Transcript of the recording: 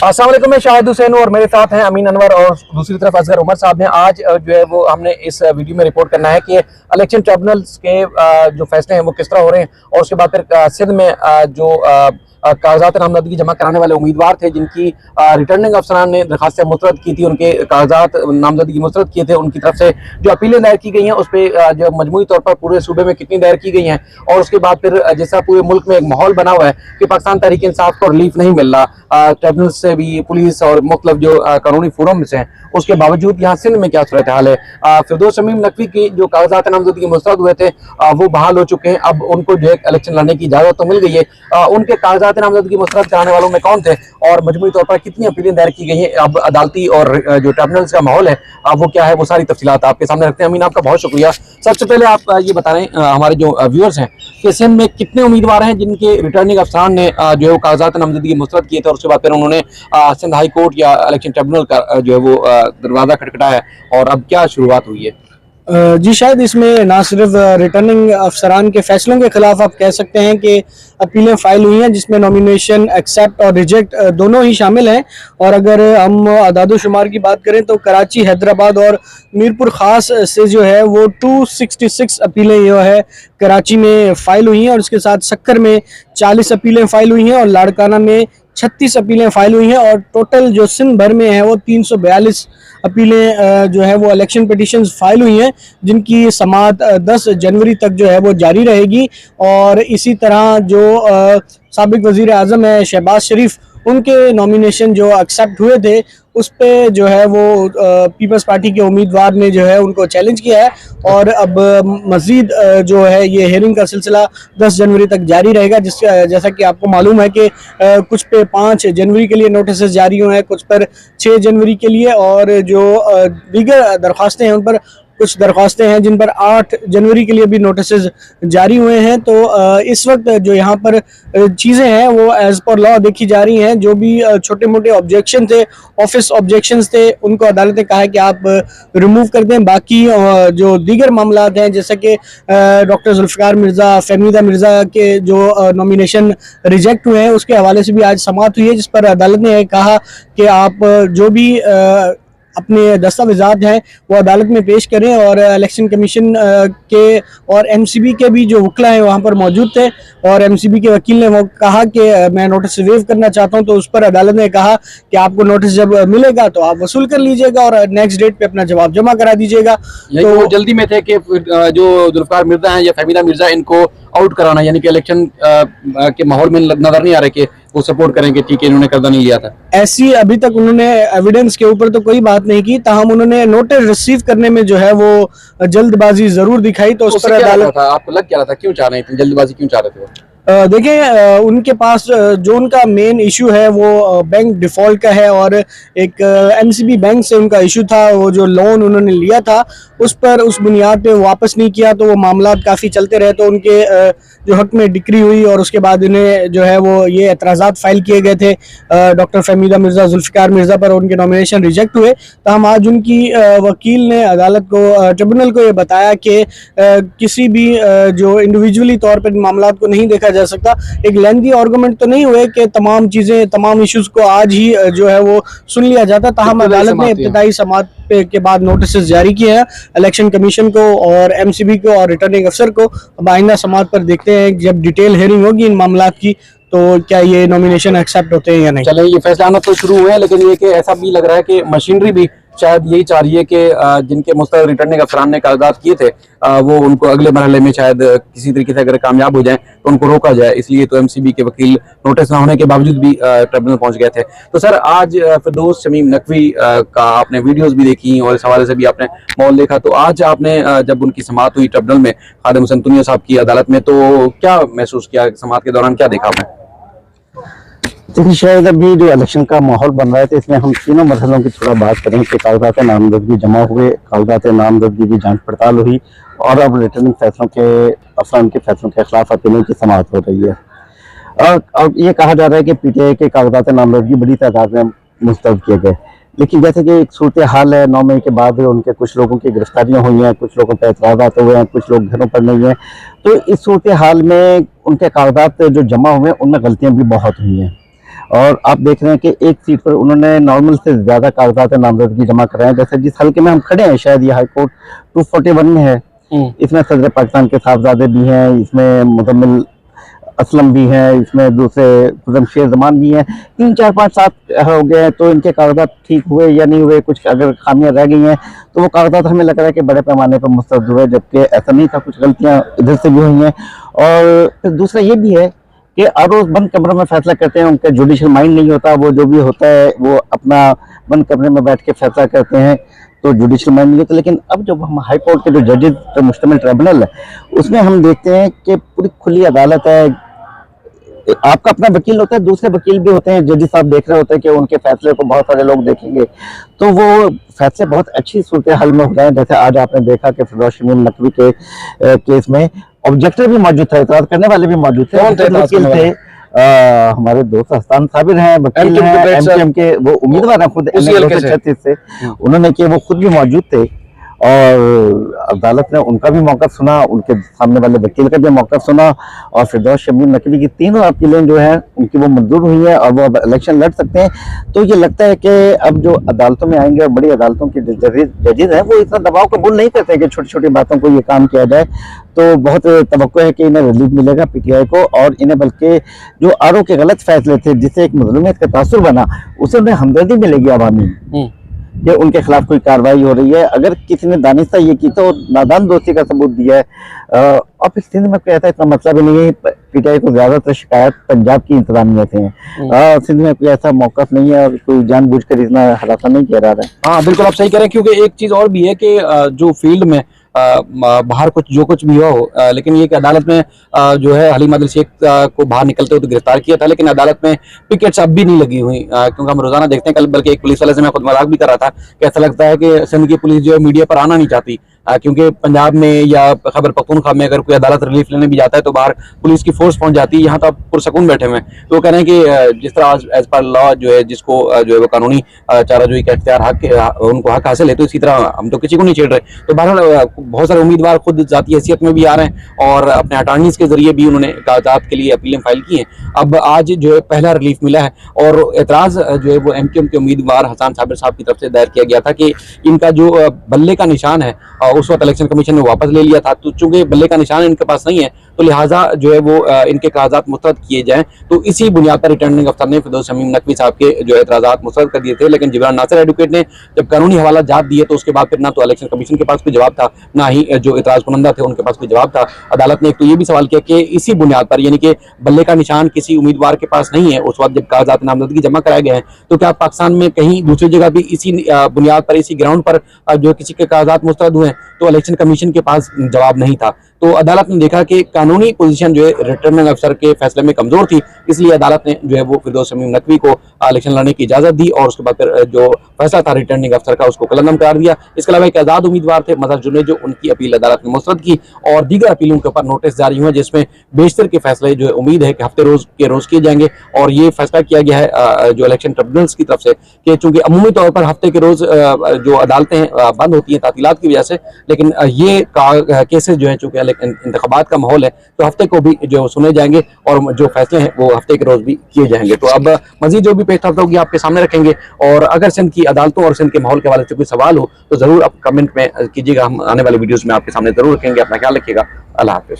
अस्सलाम वालेकुम, मैं शाहिद हुसैन और मेरे साथ हैं अमीन अनवर और दूसरी तरफ असगर उमर साहब हैं। आज जो है वो हमने इस वीडियो में रिपोर्ट करना है कि इलेक्शन ट्रिब्यूनल्स के जो फैसले हैं वो किस तरह हो रहे हैं और उसके बाद फिर सिंध में जो कागजात नामजदगी जमा कराने वाले उम्मीदवार थे जिनकी रिटर्निंग अफसरान ने दरखास्तें मुस्तरद की थी, उनके कागजात नामजदगी मुस्तरद किए थे, उनकी तरफ से जो अपीलें दायर की गई हैं उस पर जो मजमूई तौर पर पूरे सूबे में कितनी दायर की गई हैं और उसके बाद फिर जैसा पूरे मुल्क में एक माहौल बना हुआ है कि पाकिस्तान तहरीक इंसाफ को रिलीफ नहीं मिल रहा, ट्रिब्यूनल से भी, पुलिस और मुख्तलिफ जो कानूनी फोरम से हैं उसके बावजूद यहाँ सिंध में क्या सूरत हाल है। फिरदौस शमीम नकवी की जो कागजात नामजदगी मुस्तरद हुए थे वो बहाल हो चुके हैं। अब उनको जो है इलेक्शन लड़ने की इजाजत तो मिल गई है। उनके कागजात नामजदगी मुस्तरद कराने वालों में कौन थे और मजमूई तौर पर कितनी अपीलें दायर की गई हैं, अब अदालती और जो ट्रिब्यूनल्स का माहौल है वो क्या है, वो सारी तफसीलात आपके सामने रखते हैं। अमीन, आपका बहुत शुक्रिया। सबसे पहले आप ये बता रहे हैं हमारे जो व्यूअर्स हैं कि सिंध में कितने उम्मीदवार हैं जिनके रिटर्निंग अफसरान ने जो है वो कागजात नामजदगी मुस्तरद किए थे और उसके बाद फिर उन्होंने सिंध हाई कोर्ट या इलेक्शन ट्रिब्यूनल का जो है वो दरवाजा खटखटाया है और अब क्या शुरुआत हुई है? जी, शायद इसमें ना सिर्फ रिटर्निंग अफसरान के फैसलों के खिलाफ आप कह सकते हैं कि अपीलें फाइल हुई हैं जिसमें नॉमिनेशन एक्सेप्ट और रिजेक्ट दोनों ही शामिल हैं। और अगर हम अदाद-ओ-शुमार की बात करें तो कराची, हैदराबाद और मीरपुर ख़ास से जो है वो 266 अपीलें जो है कराची में फ़ाइल हुई हैं और इसके साथ सक्कर में 40 अपीलें फ़ाइल हुई हैं और लाड़काना में 36 अपीलें फ़ाइल हुई हैं और टोटल जो सिंध भर में है वो 342 अपीलें जो है वो इलेक्शन पिटिशंस फाइल हुई हैं जिनकी समाअत 10 जनवरी तक जो है वो जारी रहेगी। और इसी तरह जो साबिक वज़ीर आज़म है शहबाज शरीफ, उनके नॉमिनेशन जो एक्सेप्ट हुए थे उस पे जो है वो पीपल्स पार्टी के उम्मीदवार ने जो है उनको चैलेंज किया है और अब मज़ीद जो है ये हेयरिंग का सिलसिला 10 जनवरी तक जारी रहेगा। जैसा कि आपको मालूम है कि कुछ पे 5 जनवरी के लिए नोटिस जारी हुए हैं, कुछ पर 6 जनवरी के लिए और जो दीगर दरख्वास्तें हैं उन पर कुछ दरख्वास्तें हैं जिन पर 8 जनवरी के लिए भी नोटिस जारी हुए हैं। तो इस वक्त जो यहाँ पर चीज़ें हैं वो एज़ पर लॉ देखी जा रही हैं। जो भी छोटे मोटे ऑब्जेक्शन थे, ऑफिस ऑब्जेक्शंस थे, उनको अदालत ने कहा है कि आप रिमूव कर दें। बाकी जो दीगर मामला हैं जैसे कि डॉक्टर जुल्फ़िकार मिर्ज़ा, फहमीदा मिर्ज़ा के जो नॉमिनेशन रिजेक्ट हुए हैं उसके हवाले से भी आज समाअत हुई है जिस पर अदालत ने कहा कि आप जो भी अपने दस्तावेज़ात हैं वो अदालत में पेश करें। और इलेक्शन कमीशन के और एमसीबी के भी जो वकील हैं वहाँ पर मौजूद थे और एमसीबी के वकील ने वो कहा कि मैं नोटिस वेव करना चाहता हूँ, तो उस पर अदालत ने कहा कि आपको नोटिस जब मिलेगा तो आप वसूल कर लीजिएगा और नेक्स्ट डेट पे अपना जवाब जमा करा दीजिएगा। तो जल्दी में थे कि जो जुल्फ़िकार मिर्ज़ा हैं या फहमीदा मिर्ज़ा, इनको आउट कराना, यानी कि इलेक्शन के माहौल में नजर नहीं आ रहे कि वो सपोर्ट करेंगे, ठीक है, इन्होंने कर्जा नहीं लिया था। ऐसी अभी तक उन्होंने एविडेंस के ऊपर तो कोई बात नहीं की, ताहम उन्होंने नोटिस रिसीव करने में जो है वो जल्दबाजी जरूर दिखाई। तो उस पर अदालत, आपको लग क्या रहा था, क्यों चाह रहे थे, जल्दबाजी क्यों चाह रहे थे वो? देखिए, उनके पास जो उनका मेन इशू है वो बैंक डिफ़ॉल्ट का है और एक एमसीबी बैंक से उनका इशू था। वो जो लोन उन्होंने लिया था उस पर उस बुनियाद पे वापस नहीं किया तो वो मामला काफ़ी चलते रहे, तो उनके जो हक में डिक्री हुई और उसके बाद इन्हें जो है वो ये एतराज़ात फाइल किए गए थे डॉक्टर फहमीदा मिर्ज़ा, जुल्फ़िकार मिर्ज़ा पर, उनके नॉमिनेशन रिजेक्ट हुए। तो हम आज उनकी वकील ने अदालत को, ट्रिब्यूनल को ये बताया कि किसी भी जो इंडिविजुअली तौर पर मामला को नहीं देखा जा सकता। एक लेंथी आर्गुमेंट तो नहीं हुए कि तमाम चीज़ें, तमाम इश्यूज को आज ही जो है वो सुन लिया जाता। ताहम अदालत ने इब्तिदाई समाअत के बाद नोटिस जारी किए हैं इलेक्शन कमीशन को और एमसीबी को और रिटर्निंग अफसर को। अब आइंदा समाअत पर देखते हैं जब डिटेल हेयरिंग होगी इन मामला की तो क्या ये नॉमिनेशन एक्सेप्ट होते हैं या नहीं। चले, ये फैसला आना तो शुरू हुए हैं, लेकिन ये कि ऐसा भी लग रहा है कि मशीनरी भी शायद यही चाह रही है कि जिनके मुस्तकिल रिटर्निंग अफसरान ने कागजात किए थे वो उनको अगले मरहले में शायद किसी तरीके से अगर कामयाब हो जाए तो उनको रोका जाए। इसलिए तो एमसीबी के वकील नोटिस ना होने के बावजूद भी ट्रिब्यूनल पहुंच गए थे। तो सर, आज फिरदौस शमीम नकवी का आपने वीडियोस भी देखी और इस हवाले से भी आपने माहौल देखा, तो आज आपने जब उनकी समाअत हुई ट्रिब्यूनल में खादिम हुसैन तुनिया साहब की अदालत में, तो क्या महसूस किया, समाअत के दौरान क्या देखा आपने? देखिए, शायद अभी जो इलेक्शन का माहौल बन रहा है तो इसमें हम तीनों मरहलों की थोड़ा बात करें कि कागजात नामजदगी जमा हुए, कागजात नामजदगी की जांच पड़ताल हुई और अब रिटर्निंग फैसलों के अफसरान के फैसलों के खिलाफ अपीलों की समाअत हो रही है। और अब ये कहा जा रहा है कि पीटीआई के कागजात नामजदगी बड़ी तादाद में मुस्तरद किए गए, लेकिन जैसे कि एक सूरत हाल है, 9 मई के बाद उनके कुछ लोगों की गिरफ्तारियां हुई हैं, कुछ लोगों पर एतराज़ात हुए हैं, कुछ लोग घरों पर नहीं हैं। तो इस सूरत हाल में उनके कागजात जो जमा हुए उनमें गलतियाँ भी बहुत हुई हैं और आप देख रहे हैं कि एक सीट पर उन्होंने नॉर्मल से ज्यादा कागजात नामजदगी जमा कराए हैं। जैसे जिस हल्के में हम खड़े हैं, शायद ये हाई कोर्ट 241 में है, इसमें सदर पाकिस्तान के साहबजादे भी हैं, इसमें मुजम्मिल असलम भी हैं, इसमें दूसरे जमशेद जमान भी हैं। 3 4 5 7 हो गए हैं। तो इनके कागजात ठीक हुए या नहीं हुए, कुछ अगर खामियां रह गई हैं तो वो कागजात हमें लग रहा है कि बड़े पैमाने पर मुस्तरद हुए, जबकि ऐसा नहीं था, कुछ गलतियां इधर से भी हुई हैं। और फिर दूसरा ये भी है कि रोज बंद कमरों में फैसला करते हैं, उनका जुडिशल माइंड नहीं होता, वो जो भी होता है वो अपना बंद कमरे में बैठ के फैसला करते हैं, तो जुडिशल माइंड नहीं होता। लेकिन अब जब हम हाई कोर्ट के जो जजेस पर मुश्तमिल ट्रिब्यूनल है, उसमें हम देखते हैं कि पूरी खुली अदालत है। आपका अपना वकील होता है, दूसरे वकील भी होते हैं, जजेस साहब देख रहे होते हैं कि उनके फैसले को बहुत सारे लोग देखेंगे, तो वो फैसले बहुत अच्छी सूरत हाल में हो गए हैं। जैसे आज आपने देखा कि फिरदौस शमीम नकवी के केस में ऑब्जेक्टर भी मौजूद थे, इतराज करने वाले भी मौजूद थे। वकील थे हमारे दोस्त हस्तान साबिर हैं, वकील हैं, एमकेएम के वो उम्मीदवार हैं खुद 36 से, उन्होंने कि वो खुद भी मौजूद थे और अदालत ने उनका भी मौका सुना, उनके सामने वाले वकील का भी मौका सुना, और फिरदौस शमीम नकवी की तीनों अपीलें जो हैं उनकी वो मंजूर हुई हैं और वो अब इलेक्शन लड़ सकते हैं। तो ये लगता है कि अब जो अदालतों में आएंगे और बड़ी अदालतों के जजेस हैं वो इतना दबाव कबूल नहीं करते कि छोटी छोटी बातों को ये काम किया जाए। तो बहुत तवक्को है कि इन्हें रिलीफ मिलेगा पीटीआई को, और इन्हें बल्कि जो आरओ के गलत फैसले थे जिससे एक मजलूमियत का तासुर बना, उससे उन्हें हमदर्दी मिलेगी आवामी कि उनके खिलाफ कोई कार्रवाई हो रही है। अगर किसी ने दानिस्ता ये की तो नादान दोस्ती का सबूत दिया है। और फिर सिंध में कोई ऐसा इतना मसला भी नहीं है, पीटीआई को ज्यादातर शिकायत पंजाब की इंतजामिया से है। सिंध में कोई ऐसा मौकफ नहीं है और कोई जानबूझकर इतना हरासा नहीं किया जा रहा है। हाँ बिल्कुल आप सही कह रहे हैं, क्योंकि एक चीज और भी है कि जो फील्ड में बाहर जो कुछ भी हो, लेकिन ये कि अदालत में जो है हलीम आदिल शेख को बाहर निकलते हुए तो गिरफ्तार किया था, लेकिन अदालत में पिकेट्स अब भी नहीं लगी हुई, क्योंकि हम रोजाना देखते हैं। कल बल्कि एक पुलिस वाले से मैं खुद मजाक भी कर रहा था कि ऐसा लगता है कि सिंध की पुलिस जो है मीडिया पर आना नहीं चाहती, क्योंकि पंजाब में या खैबर पख्तूनख्वा में अगर कोई अदालत रिलीफ लेने भी जाता है तो बाहर पुलिस की फोर्स पहुंच जाती है। यहाँ तो आप पुरसकून बैठे हुए हैं। तो कह रहे हैं कि जिस तरह एज पर लॉ जो है जिसको जो है वो कानूनी चाराजोई का इख्तियार उनको हक हासिल है, तो इसी तरह हम तो किसी को नहीं छेड़ रहे। तो बहरहाल बहुत सारे उम्मीदवार खुद जाती हैसियत में भी आ रहे हैं और अपने अटॉर्नीज के जरिए भी उन्होंने कागजात के लिए अपीलें फाइल की हैं। अब आज जो है पहला रिलीफ मिला है और एतराज जो है वो एमकेएम के उम्मीदवार हसन साबिर साहब की तरफ से दायर किया गया था कि इनका जो बल्ले का निशान है उस वक्त इलेक्शन कमीशन ने वापस ले लिया था, तो चूंकि बल्ले का निशान इनके पास नहीं है तो लिहाजा जो है वो इनके कागजात मुस्तरद किए जाएं। तो इसी बुनियाद पर रिटर्निंग अफसर ने फिरदौस शमीम नकवी साहब के जो एतराजात मुस्तरद कर दिए थे, लेकिन जिब्रान नासिर एडवोकेट ने जब कानूनी हवाला जात दिए तो उसके बाद फिर ना तो इलेक्शन कमीशन के पास कोई जवाब था, ना ही जो एतराज कुनंदा थे उनके पास कोई जवाब था। अदालत ने एक तो ये भी सवाल किया कि इसी बुनियाद पर, यानी कि बल्ले का निशान किसी उम्मीदवार के पास नहीं है उस वक्त जब कागजात नामजदगी जमा कराए गए हैं, तो क्या पाकिस्तान में कहीं दूसरी जगह भी इसी बुनियाद पर, इसी ग्राउंड पर जो किसी के कागजात मुस्तरद हुए? तो इलेक्शन कमीशन के पास जवाब नहीं था। तो अदालत ने देखा कि कानूनी पोजीशन जो है रिटर्निंग अफसर के फैसले में कमजोर थी, इसलिए अदालत ने जो है वो फिरदौस शमीम नकवी को इलेक्शन लड़ने की इजाजत दी और उसके बाद फिर जो फैसला था रिटर्निंग अफसर का उसको कलंदम करार दिया। इसके अलावा एक आजाद उम्मीदवार थे मजहर जुनेद, जो उनकी अपील अदालत ने मुस्तरद की और दीगर अपीलों के ऊपर नोटिस जारी हुए जिसमें बेशतर के फैसले जो है उम्मीद है कि हफ्ते रोज किए जाएंगे। और ये फैसला किया गया है जो इलेक्शन ट्रिब्यूनल्स की तरफ से कि चूंकि अमूमी तौर पर हफ्ते के रोज जो अदालतें बंद होती हैं तातीलात की वजह से, लेकिन ये केसेस जो है चूंकि इंतखाबात का माहौल है तो हफ्ते को भी जो सुने जाएंगे और जो फैसले हैं वो हफ्ते के रोज भी किए जाएंगे। तो अब मजीद जो भी पेश रफ्त होगी आपके सामने रखेंगे, और अगर सिंध की अदालतों और सिंध के माहौल के हवाले से कोई सवाल हो तो जरूर आप कमेंट में कीजिएगा, हम आने वाले वीडियोस में आपके सामने जरूर रखेंगे। अपना ख्याल रखिएगा। अल्लाह हाफिज।